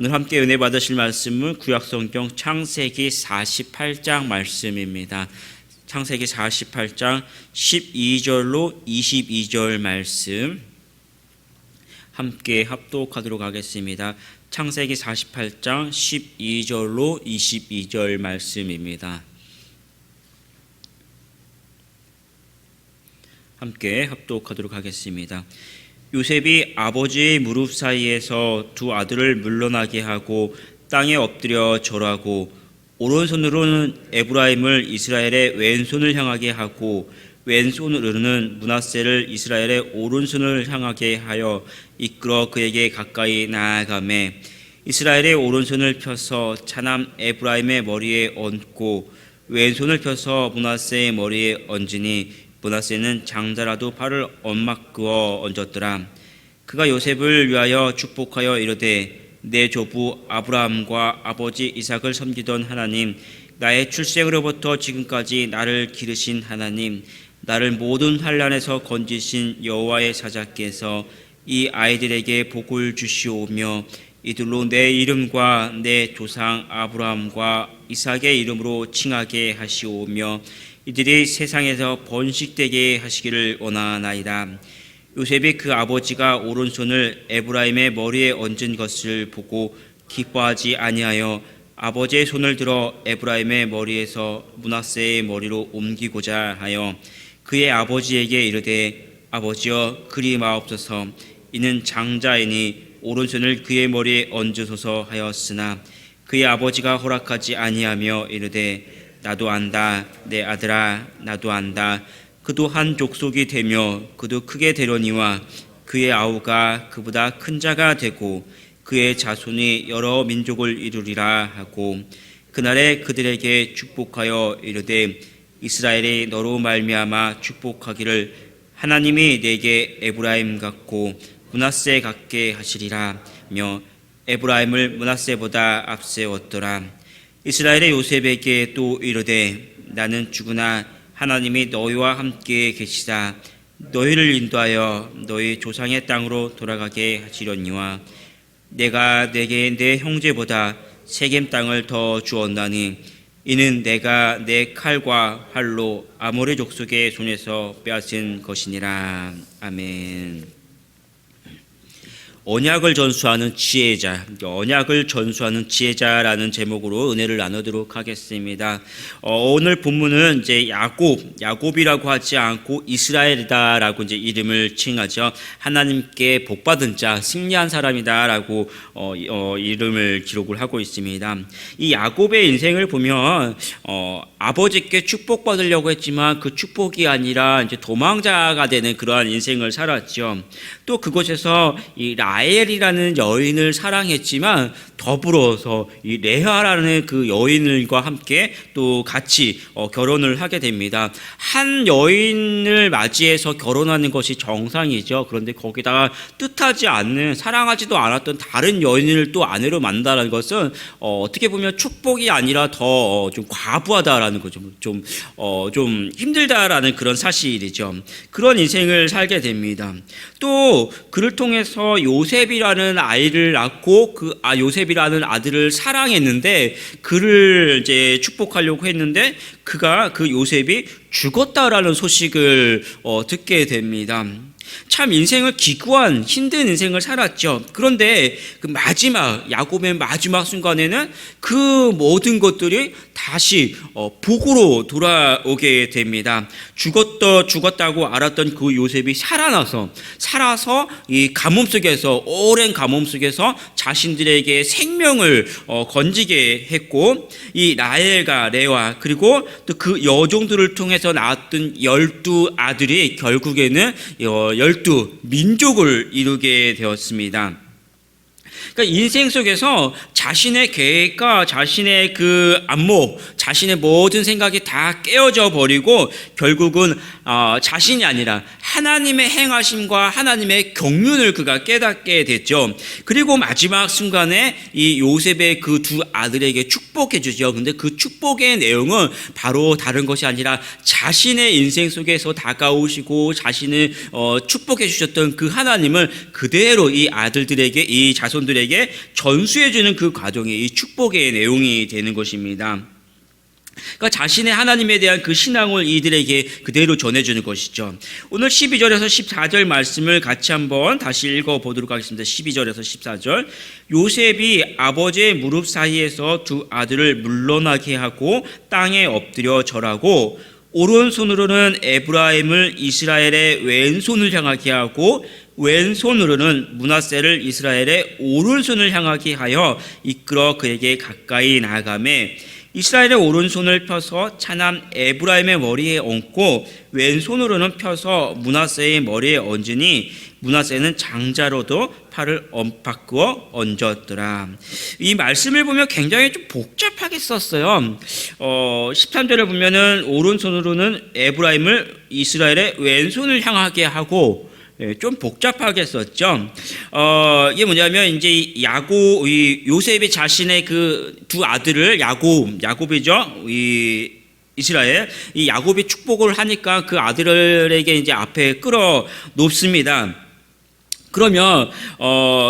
오늘 함께 은혜 받으실 말씀은 구약성경 창세기 48장 말씀입니다. 창세기 48장 12절로 22절 말씀 함께 합독하도록 하겠습니다. 창세기 48장 12절로 22절 말씀입니다. 함께 합독하도록 하겠습니다. 요셉이 아버지의 무릎 사이에서 두 아들을 물러나게 하고 땅에 엎드려 절하고 오른손으로는 에브라임을 이스라엘의 왼손을 향하게 하고 왼손으로는 므낫세를 이스라엘의 오른손을 향하게 하여 이끌어 그에게 가까이 나아가매 이스라엘의 오른손을 펴서 차남 에브라임의 머리에 얹고 왼손을 펴서 므낫세의 머리에 얹으니 므낫세는 장자라도 팔을 엇막그어 얹었더라. 그가 요셉을 위하여 축복하여 이르되 내 조부 아브라함과 아버지 이삭을 섬기던 하나님, 나의 출생으로부터 지금까지 나를 기르신 하나님, 나를 모든 환난에서 건지신 여호와의 사자께서 이 아이들에게 복을 주시오며 이들로 내 이름과 내 조상 아브라함과 이삭의 이름으로 칭하게 하시오며 이들이 세상에서 번식되게 하시기를 원하나이다. 요셉이 그 아버지가 오른손을 에브라임의 머리에 얹은 것을 보고 기뻐하지 아니하여 아버지의 손을 들어 에브라임의 머리에서 므낫세의 머리로 옮기고자 하여 그의 아버지에게 이르되 아버지여 그리 마옵소서. 이는 장자이니 오른손을 그의 머리에 얹으소서 하였으나 그의 아버지가 허락하지 아니하며 이르되 나도 안다 내 아들아 나도 안다. 그도 한 족속이 되며 그도 크게 되려니와 그의 아우가 그보다 큰 자가 되고 그의 자손이 여러 민족을 이루리라 하고 그날에 그들에게 축복하여 이르되 이스라엘이 너로 말미암아 축복하기를 하나님이 내게 에브라임 같고 므낫세 같게 하시리라며 에브라임을 므낫세보다 앞세웠더라. 이스라엘의 요셉에게 또 이르되 나는 죽으나 하나님이 너희와 함께 계시다. 너희를 인도하여 너희 조상의 땅으로 돌아가게 하시려니와 내가 내게 내 형제보다 세겜 땅을 더 주었나니 이는 내가 내 칼과 활로 아모리 족속의 손에서 빼앗은 것이니라. 아멘. 언약을 전수하는 지혜자, 언약을 전수하는 지혜자라는 제목으로 은혜를 나누도록 하겠습니다. 오늘 본문은 이제 야곱이라고 하지 않고 이스라엘이다라고 이제 이름을 칭하죠. 하나님께 복받은 자, 승리한 사람이다라고 이름을 기록을 하고 있습니다. 이 야곱의 인생을 보면 아버지께 축복받으려고 했지만 그 축복이 아니라 이제 도망자가 되는 그러한 인생을 살았죠. 또 그곳에서 이 라헬이라는 여인을 사랑했지만 더불어서 이 레아라는 그 여인과 함께 또 같이 결혼을 하게 됩니다. 한 여인을 맞이해서 결혼하는 것이 정상이죠. 그런데 거기다가 뜻하지 않는 사랑하지도 않았던 다른 여인을 또 아내로 만난다는 것은 어떻게 보면 축복이 아니라 더 좀 과부하다라는 거죠. 좀 힘들다라는 그런 사실이죠. 그런 인생을 살게 됩니다. 또 그를 통해서 요셉이라는 아이를 낳고 요셉이라는 아들을 사랑했는데 그를 이제 축복하려고 했는데 그 요셉이 죽었다라는 소식을 듣게 됩니다. 참 인생을 기구한 힘든 인생을 살았죠. 그런데 그 야곱의 마지막 순간에는 그 모든 것들이 다시 복으로 돌아오게 됩니다. 죽었다고 알았던 그 요셉이 살아서 이 가뭄 속에서 오랜 가뭄 속에서 자신들에게 생명을 건지게 했고 이 라헬과 레아 그리고 또 그 여종들을 통해서 낳았던 12아들이 결국에는 12민족을 이루게 되었습니다. 그러니까 인생 속에서 자신의 계획과 자신의 그 안목, 자신의 모든 생각이 다 깨어져 버리고 결국은 자신이 아니라 하나님의 행하심과 하나님의 경륜을 그가 깨닫게 됐죠. 그리고 마지막 순간에 이 요셉의 그 두 아들에게 축복해 주죠. 근데 그 축복의 내용은 바로 다른 것이 아니라 자신의 인생 속에서 다가오시고 자신을 축복해 주셨던 그 하나님을 그대로 이 아들들에게, 이 자손들에게 전수해 주는 그 과정이 이 축복의 내용이 되는 것입니다. 그러니까 자신의 하나님에 대한 그 신앙을 이들에게 그대로 전해주는 것이죠. 오늘 12절에서 14절 말씀을 같이 한번 다시 읽어보도록 하겠습니다. 12절에서 14절. 요셉이 아버지의 무릎 사이에서 두 아들을 물러나게 하고 땅에 엎드려 절하고 오른손으로는 에브라임을 이스라엘의 왼손을 향하게 하고 왼손으로는 므낫세를 이스라엘의 오른손을 향하게 하여 이끌어 그에게 가까이 나아가매 이스라엘의 오른손을 펴서 차남 에브라임의 머리에 얹고 왼손으로는 펴서 므낫세의 머리에 얹으니 므낫세는 장자로도 팔을 바꾸어 얹었더라. 이 말씀을 보면 굉장히 좀 복잡하게 썼어요. 13절에 보면은 오른손으로는 에브라임을 이스라엘의 왼손을 향하게 하고 좀 복잡하게 썼죠. 이게 뭐냐면 이제 요셉이 자신의 그 두 아들을 야곱이죠. 이스라엘 이 야곱이 축복을 하니까 그 아들에게 이제 앞에 끌어 놓습니다. 그러면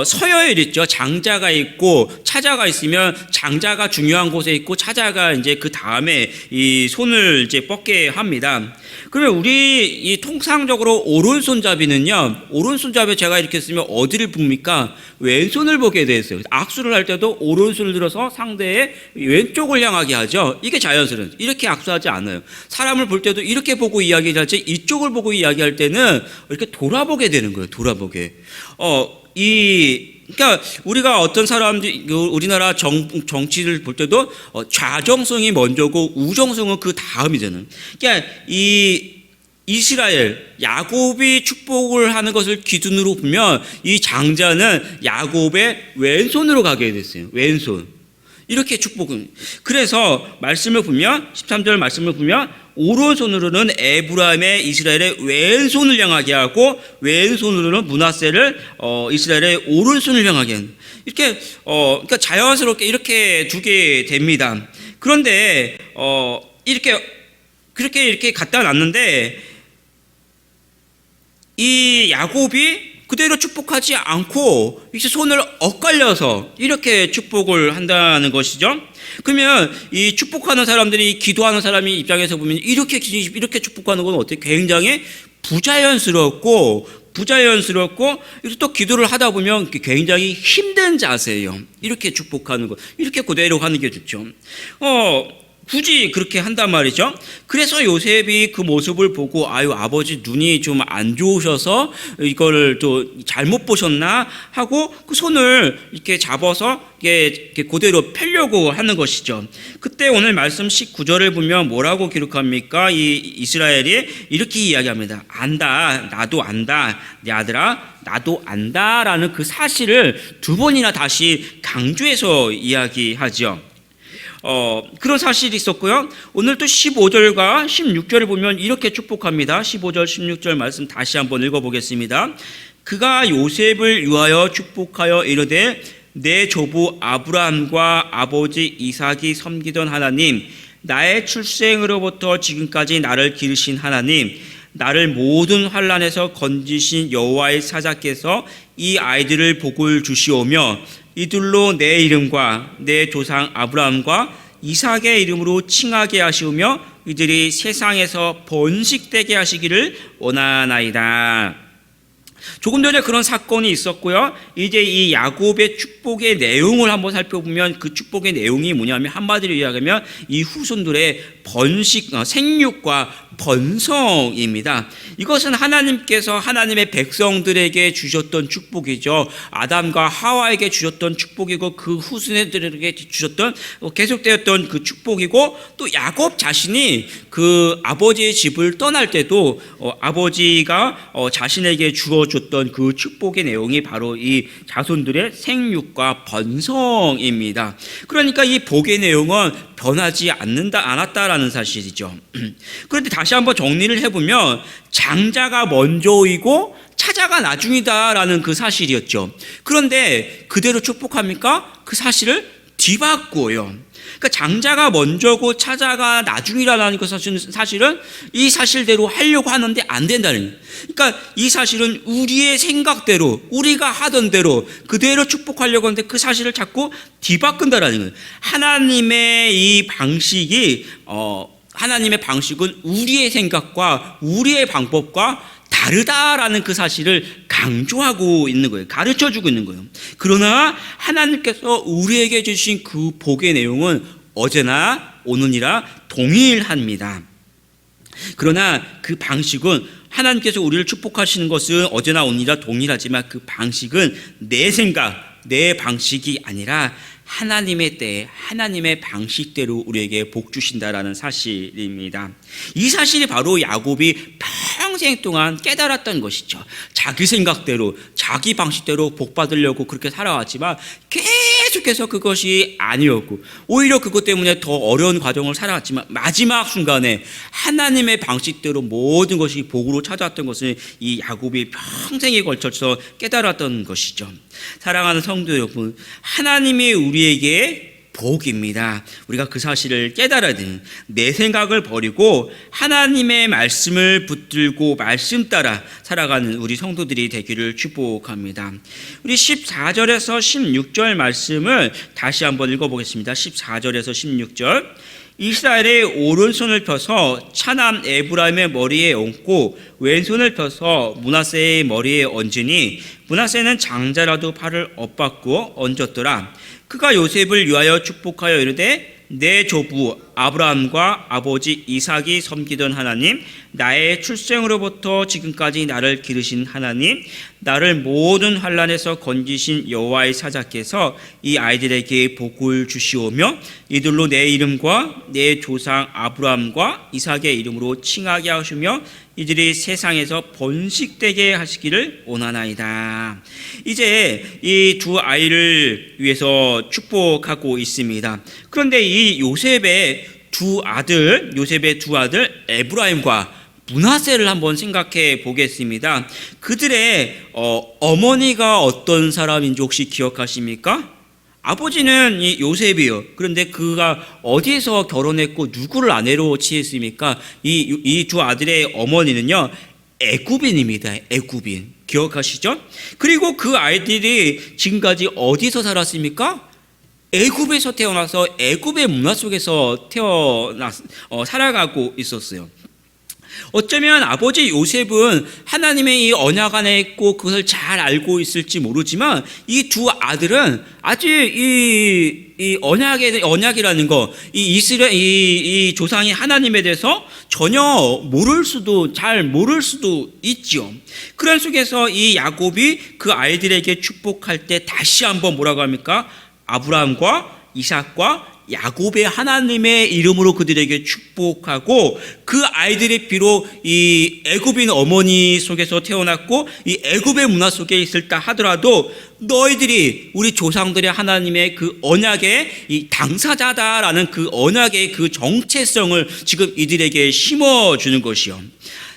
서열이 있죠. 장자가 있고 차자가 있으면 장자가 중요한 곳에 있고 차자가 이제 그 다음에 이 손을 이제 뻗게 합니다. 그러면 우리 이 통상적으로 오른손잡이는요, 오른손잡이 제가 이렇게 쓰면 어디를 봅니까? 왼손을 보게 돼 있어요. 악수를 할 때도 오른손을 들어서 상대의 왼쪽을 향하게 하죠. 이게 자연스러운. 이렇게 악수하지 않아요. 사람을 볼 때도 이렇게 보고 이야기를 할지 이쪽을 보고 이야기할 때는 이렇게 돌아보게 되는 거예요. 돌아보게. 그러니까 우리가 어떤 사람들 우리나라 정치를 볼 때도 좌정성이 먼저고 우정성은 그 다음이잖아요. 그러니까 이 이스라엘 야곱이 축복을 하는 것을 기준으로 보면 이 장자는 야곱의 왼손으로 가게 됐어요. 왼손. 이렇게 축복은. 그래서 말씀을 보면 13절 말씀을 보면 오른손으로는 에브라임의 이스라엘의 왼손을 향하게 하고 왼손으로는 므낫세를 이스라엘의 오른손을 향하게 하는. 이렇게 그러니까 자연스럽게 이렇게 두게 됩니다. 그런데 이렇게 갖다 놨는데 이 야곱이 그대로 축복하지 않고 이제 손을 엇갈려서 이렇게 축복을 한다는 것이죠. 그러면 이 축복하는 사람들이 기도하는 사람이 입장에서 보면 이렇게 축복하는 건 어때? 굉장히 부자연스럽고 또 기도를 하다 보면 굉장히 힘든 자세예요. 이렇게 축복하는 거, 이렇게 그대로 하는 게 좋죠. 굳이 그렇게 한단 말이죠. 그래서 요셉이 그 모습을 보고 아버지 눈이 좀 안 좋으셔서 이걸 또 잘못 보셨나 하고 그 손을 이렇게 잡아서 이렇게 그대로 펴려고 하는 것이죠. 그때 오늘 말씀 19절을 보면 뭐라고 기록합니까? 이 이스라엘이 이렇게 이야기합니다. 안다, 나도 안다, 내 아들아, 나도 안다라는 그 사실을 두 번이나 다시 강조해서 이야기하죠. 그런 사실이 있었고요. 오늘 또 15절과 16절을 보면 이렇게 축복합니다. 15절, 16절 말씀 다시 한번 읽어보겠습니다. 그가 요셉을 위하여 축복하여 이르되 내 조부 아브라함과 아버지 이삭이 섬기던 하나님, 나의 출생으로부터 지금까지 나를 기르신 하나님, 나를 모든 환난에서 건지신 여호와의 사자께서 이 아이들을 복을 주시오며 이들로 내 이름과 내 조상 아브라함과 이삭의 이름으로 칭하게 하시오며 이들이 세상에서 번식되게 하시기를 원하나이다. 조금 전에 그런 사건이 있었고요. 이제 이 야곱의 축복의 내용을 한번 살펴보면 그 축복의 내용이 뭐냐면 한마디로 이야기하면 이 후손들의 생육과 번성입니다. 이것은 하나님께서 하나님의 백성들에게 주셨던 축복이죠. 아담과 하와에게 주셨던 축복이고 그 후손들에게 주셨던 계속되었던 그 축복이고 또 야곱 자신이 그 아버지의 집을 떠날 때도 아버지가 자신에게 주어줬던 그 축복의 내용이 바로 이 자손들의 생육과 번성입니다. 그러니까 이 복의 내용은 변하지 않았다라는 사실이죠. 그런데 다시 한번 정리를 해보면 장자가 먼저이고 차자가 나중이다라는 그 사실이었죠. 그런데 그대로 축복합니까? 그 사실을 뒤바꾸어요. 그러니까 장자가 먼저고 차자가 나중이라는 그 사실은 이 사실대로 하려고 하는데 안 된다는 거예요. 그러니까 이 사실은 우리의 생각대로 우리가 하던 대로 그대로 축복하려고 하는데 그 사실을 자꾸 뒤바꾼다라는 거예요. 하나님의 이 방식이 하나님의 방식은 우리의 생각과 우리의 방법과 다르다라는 그 사실을 강조하고 있는 거예요. 가르쳐주고 있는 거예요. 그러나 하나님께서 우리에게 주신 그 복의 내용은 어제나 오늘이라 동일합니다. 그러나 그 방식은 하나님께서 우리를 축복하시는 것은 어제나 오늘이라 동일하지만 그 방식은 내 생각, 내 방식이 아니라 하나님의 때에 하나님의 방식대로 우리에게 복 주신다라는 사실입니다. 이 사실이 바로 야곱이 평생 동안 깨달았던 것이죠. 자기 생각대로 자기 방식대로 복 받으려고 그렇게 살아왔지만 계속해서 그것이 아니었고 오히려 그것 때문에 더 어려운 과정을 살아왔지만 마지막 순간에 하나님의 방식대로 모든 것이 복으로 찾아왔던 것을 이 야곱이 평생에 걸쳐서 깨달았던 것이죠. 사랑하는 성도 여러분, 하나님이 우리에게 복입니다. 우리가 그 사실을 깨달아야 되는, 내 생각을 버리고 하나님의 말씀을 붙들고 말씀 따라 살아가는 우리 성도들이 되기를 축복합니다. 우리 14절에서 16절 말씀을 다시 한번 읽어보겠습니다. 14절에서 16절. 이스라엘의 오른손을 펴서 차남 에브라임의 머리에 얹고 왼손을 펴서 므낫세의 머리에 얹으니 므낫세는 장자라도 팔을 엇받고 얹었더라. 그가 요셉을 위하여 축복하여 이르되 내 조부 아브라함과 아버지 이삭이 섬기던 하나님, 나의 출생으로부터 지금까지 나를 기르신 하나님, 나를 모든 환난에서 건지신 여호와의 사자께서 이 아이들에게 복을 주시오며 이들로 내 이름과 내 조상 아브라함과 이삭의 이름으로 칭하게 하시며 이들이 세상에서 번식되게 하시기를 원하나이다. 이제 이 두 아이를 위해서 축복하고 있습니다. 그런데 이 요셉의 두 아들 에브라임과 므낫세를 한번 생각해 보겠습니다. 그들의 어머니가 어떤 사람인지 혹시 기억하십니까? 아버지는 이 요셉이요. 그런데 그가 어디에서 결혼했고 누구를 아내로 취했습니까? 이 두 아들의 어머니는요, 애굽인입니다. 애굽인. 기억하시죠? 그리고 그 아이들이 지금까지 어디서 살았습니까? 애굽에서 태어나서 애굽의 문화 속에서 살아가고 있었어요. 어쩌면 아버지 요셉은 하나님의 이 언약 안에 있고 그것을 잘 알고 있을지 모르지만 이 두 아들은 아직 이 언약이라는 거, 이 조상이 하나님에 대해서 전혀 잘 모를 수도 있죠. 그런 속에서 이 야곱이 그 아이들에게 축복할 때 다시 한번 뭐라고 합니까? 아브라함과 이삭과 야곱의 하나님의 이름으로 그들에게 축복하고 그 아이들이 비록 이 애굽인 어머니 속에서 태어났고 이 애굽의 문화 속에 있을다 하더라도 너희들이 우리 조상들의 하나님의 그 언약의 이 당사자다라는 그 언약의 그 정체성을 지금 이들에게 심어주는 것이요.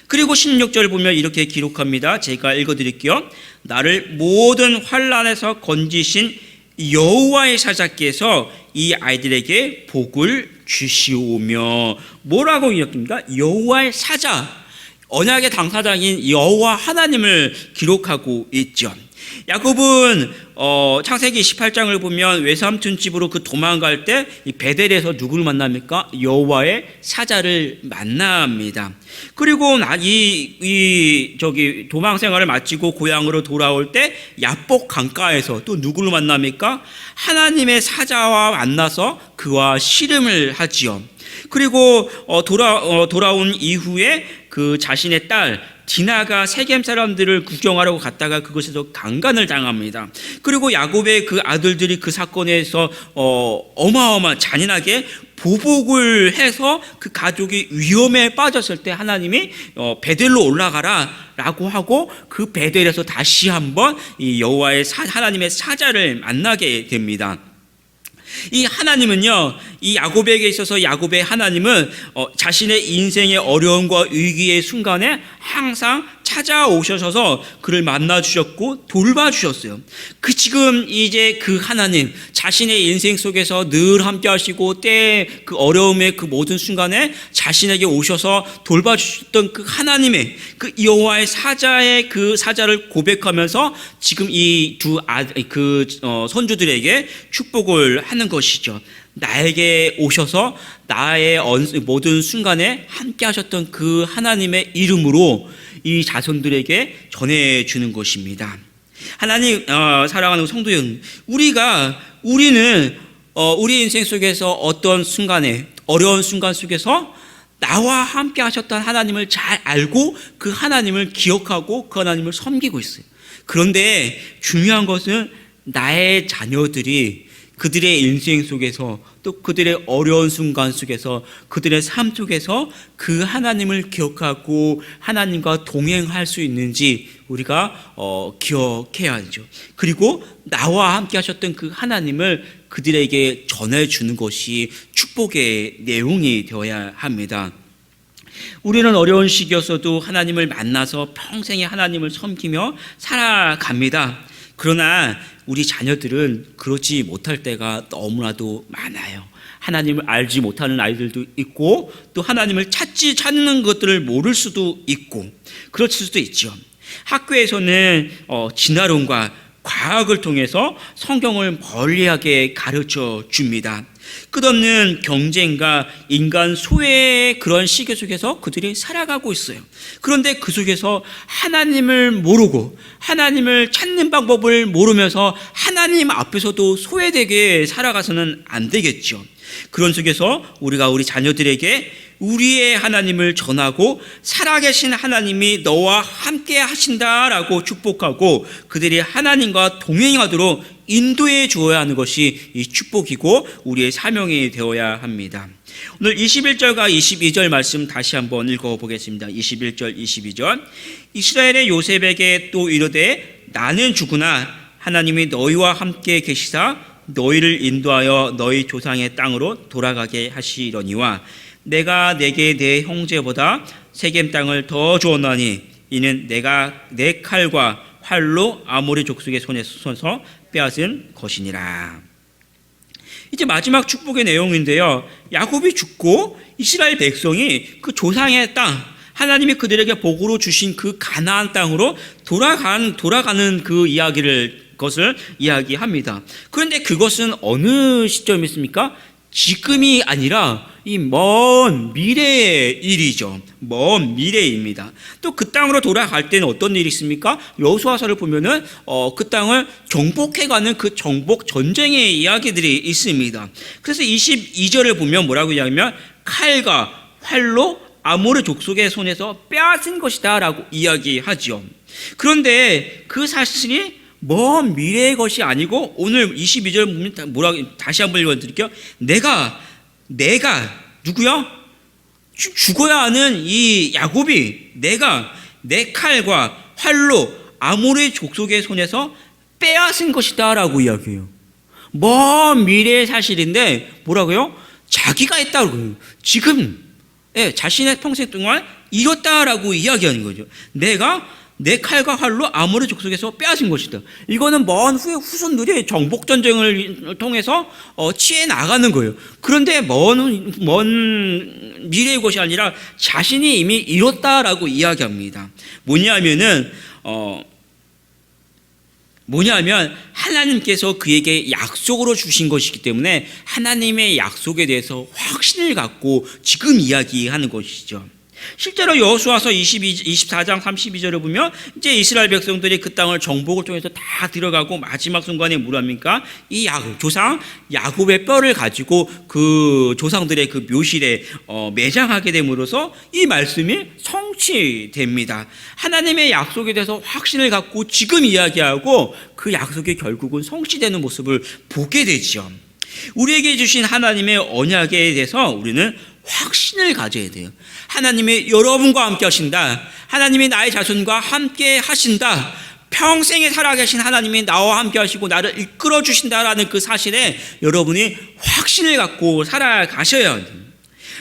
그리고 16절 보면 이렇게 기록합니다. 제가 읽어드릴게요. 나를 모든 환난에서 건지신 여호와의 사자께서 이 아이들에게 복을 주시오며, 뭐라고 이렇습니까? 여호와의 사자, 언약의 당사자인 여호와 하나님을 기록하고 있죠. 야곱은 창세기 28장을 보면 외삼촌 집으로 그 도망갈 때 이 베델에서 누구를 만납니까? 여호와의 사자를 만납니다. 그리고 도망 생활을 마치고 고향으로 돌아올 때 야복 강가에서 또 누구를 만납니까? 하나님의 사자와 만나서 그와 씨름을 하지요. 그리고 돌아온 이후에 그 자신의 딸 디나가 세겜 사람들을 구경하려고 갔다가 그곳에서 강간을 당합니다. 그리고 야곱의 그 아들들이 그 사건에서 어마어마한 잔인하게 보복을 해서 그 가족이 위험에 빠졌을 때 하나님이 베델로 올라가라 라고 하고 그 베델에서 다시 한번 이 여호와의 하나님의 사자를 만나게 됩니다. 이 하나님은요, 이 야곱에게 있어서 야곱의 하나님은 자신의 인생의 어려움과 위기의 순간에 항상 찾아오셔서 그를 만나 주셨고 돌봐 주셨어요. 지금 이제 그 하나님, 자신의 인생 속에서 늘 함께 하시고 때 그 어려움의 그 모든 순간에 자신에게 오셔서 돌봐 주셨던 그 하나님의 그 여호와의 사자의 그 사자를 고백하면서 지금 이 선주들에게 축복을 하는 것이죠. 나에게 오셔서 나의 모든 순간에 함께 하셨던 그 하나님의 이름으로 이 자손들에게 전해주는 것입니다. 하나님 사랑하는 성도 여러분, 우리는 우리 인생 속에서 어떤 순간에 어려운 순간 속에서 나와 함께 하셨던 하나님을 잘 알고 그 하나님을 기억하고 그 하나님을 섬기고 있어요. 그런데 중요한 것은 나의 자녀들이 그들의 인생 속에서 또 그들의 어려운 순간 속에서 그들의 삶 속에서 그 하나님을 기억하고 하나님과 동행할 수 있는지 우리가 기억해야 하죠. 그리고 나와 함께 하셨던 그 하나님을 그들에게 전해주는 것이 축복의 내용이 되어야 합니다. 우리는 어려운 시기였어도 하나님을 만나서 평생에 하나님을 섬기며 살아갑니다. 그러나 우리 자녀들은 그렇지 못할 때가 너무나도 많아요. 하나님을 알지 못하는 아이들도 있고 또 하나님을 찾는 것들을 모를 수도 있고 그럴 수도 있죠. 학교에서는 진화론과 과학을 통해서 성경을 멀리하게 가르쳐 줍니다. 끝없는 경쟁과 인간 소외의 그런 시기 속에서 그들이 살아가고 있어요. 그런데 그 속에서 하나님을 모르고 하나님을 찾는 방법을 모르면서 하나님 앞에서도 소외되게 살아가서는 안 되겠죠. 그런 속에서 우리가 우리 자녀들에게 우리의 하나님을 전하고 살아계신 하나님이 너와 함께 하신다라고 축복하고 그들이 하나님과 동행하도록 인도해 주어야 하는 것이 이 축복이고 우리의 사명이 되어야 합니다. 오늘 21절과 22절 말씀 다시 한번 읽어보겠습니다. 21절 22절 이스라엘의 요셉에게 또 이르되 나는 주구나 하나님이 너희와 함께 계시사 너희를 인도하여 너희 조상의 땅으로 돌아가게 하시려니와 내가 내게 내 형제보다 세겜 땅을 더 주었나니 이는 내가 내 칼과 활로 아모리 족속의 손에서 빼앗은 것이니라. 이제 마지막 축복의 내용인데요. 야곱이 죽고 이스라엘 백성이 그 조상의 땅 하나님이 그들에게 복으로 주신 그 가나안 땅으로 돌아가는 그 것을 이야기합니다. 그런데 그것은 어느 시점이 있습니까? 지금이 아니라 이 먼 미래의 일이죠. 먼 미래입니다. 또 그 땅으로 돌아갈 때는 어떤 일이 있습니까? 여호수아서를 보면은 그 땅을 정복해가는 그 정복 전쟁의 이야기들이 있습니다. 그래서 22절을 보면 뭐라고 이야기하면 칼과 활로 아모르 족속의 손에서 빼앗은 것이다라고 이야기하죠. 그런데 그 사실이 먼 미래의 것이 아니고 오늘 22절 보면 뭐라고 다시 한번 읽어드릴게요. 내가 누구야? 죽어야 하는 이 야곱이 내가 내 칼과 활로 아모르의 족속의 손에서 빼앗은 것이다 라고 이야기해요. 먼 미래의 사실인데 뭐라고요? 자기가 했다고 지금 자신의 평생 동안 이뤘다라고 이야기하는 거죠. 내가 내 칼과 활로 아모르 족속에서 빼앗은 것이다. 이거는 먼 후에 후손들이 정복 전쟁을 통해서 취해 나가는 거예요. 그런데 먼 미래의 것이 아니라 자신이 이미 이뤘다라고 이야기합니다. 뭐냐면 하나님께서 그에게 약속으로 주신 것이기 때문에 하나님의 약속에 대해서 확신을 갖고 지금 이야기하는 것이죠. 실제로 여호수아서 24장 32절을 보면 이제 이스라엘 백성들이 그 땅을 정복을 통해서 다 들어가고 마지막 순간에 뭐랍니까? 이 조상 야곱의 뼈를 가지고 그 조상들의 그 묘실에 매장하게 됨으로써 이 말씀이 성취됩니다. 하나님의 약속에 대해서 확신을 갖고 지금 이야기하고 그 약속이 결국은 성취되는 모습을 보게 되죠. 우리에게 주신 하나님의 언약에 대해서 우리는 확신을 가져야 돼요. 하나님이 여러분과 함께 하신다. 하나님이 나의 자손과 함께 하신다. 평생에 살아계신 하나님이 나와 함께 하시고 나를 이끌어 주신다라는 그 사실에 여러분이 확신을 갖고 살아가셔야 돼요.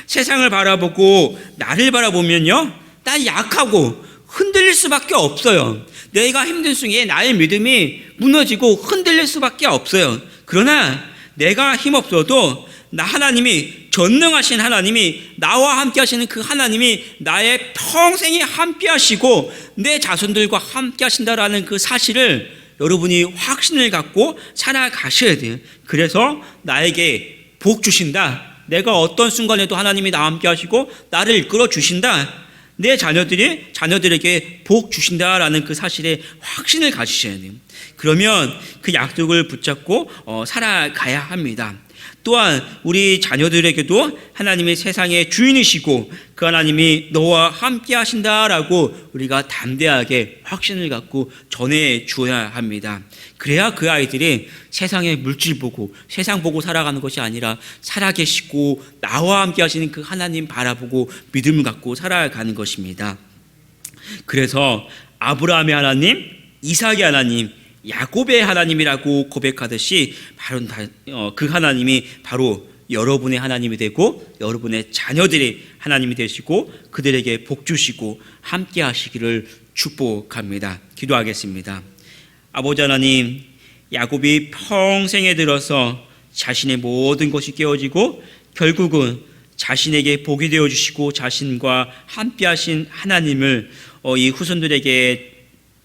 세상을 바라보고 나를 바라보면요, 난 약하고 흔들릴 수밖에 없어요. 내가 힘든 중에 나의 믿음이 무너지고 흔들릴 수밖에 없어요. 그러나 내가 힘없어도 하나님이, 전능하신 하나님이, 나와 함께 하시는 그 하나님이 나의 평생에 함께 하시고 내 자손들과 함께 하신다라는 그 사실을 여러분이 확신을 갖고 살아가셔야 돼요. 그래서 나에게 복 주신다, 내가 어떤 순간에도 하나님이 나와 함께 하시고 나를 이끌어 주신다, 내 자녀들에게 복 주신다라는 그 사실에 확신을 가지셔야 돼요. 그러면 그 약속을 붙잡고 살아가야 합니다. 또한 우리 자녀들에게도 하나님의 세상의 주인이시고 그 하나님이 너와 함께 하신다라고 우리가 담대하게 확신을 갖고 전해 주어야 합니다. 그래야 그 아이들이 세상의 물질 보고 세상 보고 살아가는 것이 아니라 살아계시고 나와 함께 하시는 그 하나님 바라보고 믿음을 갖고 살아가는 것입니다. 그래서 아브라함의 하나님, 이삭의 하나님, 야곱의 하나님이라고 고백하듯이 바로 그 하나님이 바로 여러분의 하나님이 되고 여러분의 자녀들의 하나님이 되시고 그들에게 복 주시고 함께 하시기를 축복합니다. 기도하겠습니다. 아버지 하나님, 야곱이 평생에 들어서 자신의 모든 것이 깨어지고 결국은 자신에게 복이 되어주시고 자신과 함께 하신 하나님을 이 후손들에게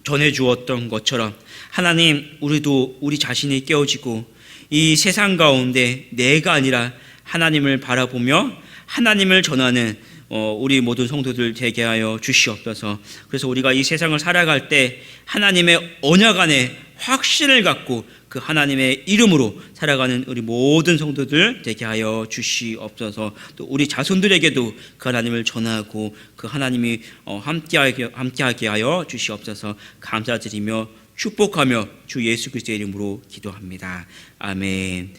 전해주었던 것처럼 하나님, 우리도 우리 자신이 깨어지고 이 세상 가운데 내가 아니라 하나님을 바라보며 하나님을 전하는 우리 모든 성도들 되게 하여 주시옵소서. 그래서 우리가 이 세상을 살아갈 때 하나님의 언약 안에 확신을 갖고 그 하나님의 이름으로 살아가는 우리 모든 성도들 되게 하여 주시옵소서. 또 우리 자손들에게도 그 하나님을 전하고 그 하나님이 함께하게 하여 주시옵소서. 감사드리며 축복하며 주 예수 그리스도의 이름으로 기도합니다. 아멘.